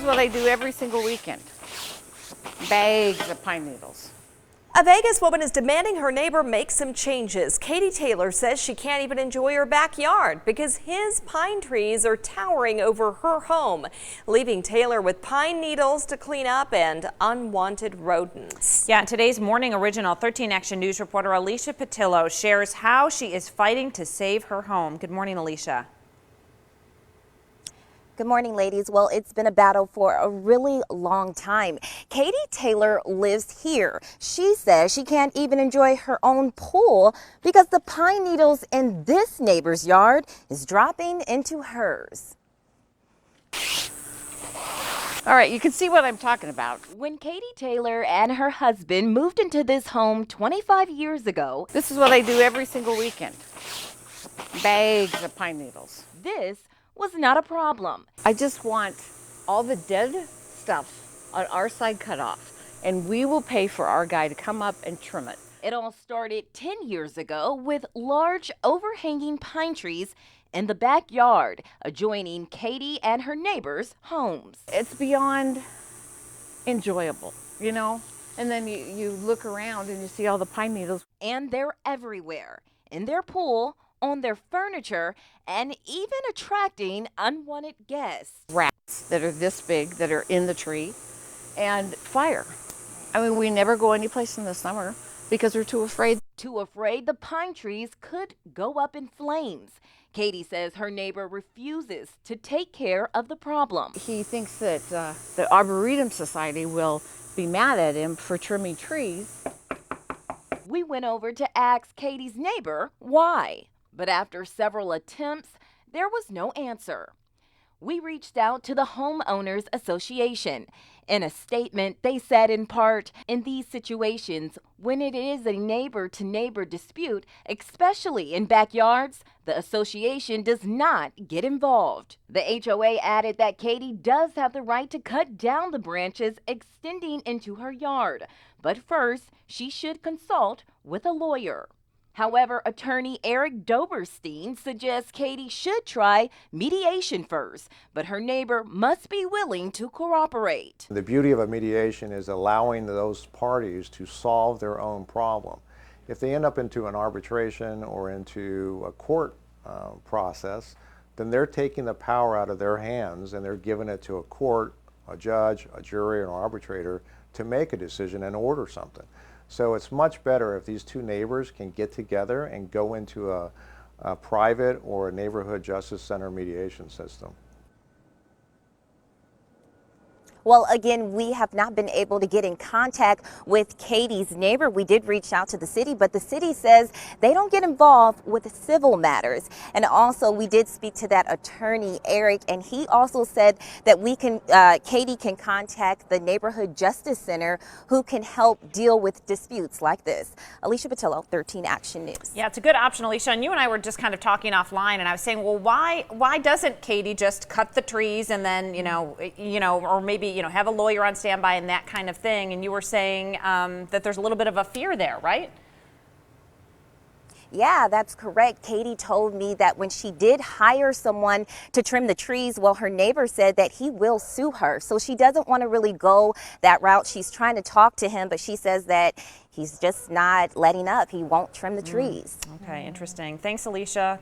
is what I do every single weekend. Bags of pine needles. A Vegas woman is demanding her neighbor make some changes. Katie Taylor says she can't even enjoy her backyard because his pine trees are towering over her home, leaving Taylor with pine needles to clean up and unwanted rodents. Yeah, today's Morning Original 13 Action News reporter Alicia Pattillo shares how she is fighting to save her home. Good morning, Alicia. Good morning, ladies. Well, it's been a battle for a really long time. Katie Taylor lives here. She says she can't even enjoy her own pool because the pine needles in this neighbor's yard is dropping into hers. All right, you can see what I'm talking about. When Katie Taylor and her husband moved into this home 25 years ago, This is what I do every single weekend. Bags of pine needles. this was not a problem. I just want all the dead stuff on our side cut off, and we will pay for our guy to come up and trim it. It all started 10 years ago with large overhanging pine trees in the backyard adjoining Katie and her neighbors' homes. It's beyond enjoyable, you know? And then you look around and you see all the pine needles. And they're everywhere, in their pool, on their furniture, and even attracting unwanted guests. Rats that are this big that are in the tree, and fire. I mean, we never go anyplace in the summer because we're too afraid. Too afraid the pine trees could go up in flames. Katie says her neighbor refuses to take care of the problem. He thinks that the Arboretum Society will be mad at him for trimming trees. We went over to ask Katie's neighbor why, but after several attempts, there was no answer. We reached out to the Homeowners Association. In a statement, they said in part, in these situations, when it is a neighbor-to-neighbor dispute, especially in backyards, the association does not get involved. The HOA added that Katie does have the right to cut down the branches extending into her yard, but first, she should consult with a lawyer. However, attorney Eric Doberstein suggests Katie should try mediation first, but her neighbor must be willing to cooperate. The beauty of a mediation is allowing those parties to solve their own problem. If they end up into an arbitration or into a court process, then they're taking the power out of their hands and they're giving it to a court, a judge, a jury, or an arbitrator to make a decision and order something. So it's much better if these two neighbors can get together and go into a private or a neighborhood justice center mediation system. Well, again, we have not been able to get in contact with Katie's neighbor. We did reach out to the city, but the city says they don't get involved with civil matters. And also, we did speak to that attorney, Eric, and he also said that Katie can contact the Neighborhood Justice Center, who can help deal with disputes like this. Alicia Pattillo, 13 Action News. Yeah, it's a good option, Alicia. And you and I were just kind of talking offline, and I was saying, well, why doesn't Katie just cut the trees and then, or maybe have a lawyer on standby and that kind of thing? And you were saying that there's a little bit of a fear there, right? Yeah, that's correct. Katie told me that when she did hire someone to trim the trees, well, her neighbor said that he will sue her. So she doesn't want to really go that route. She's trying to talk to him, but she says that he's just not letting up. He won't trim the trees. Okay, interesting. Thanks, Alicia.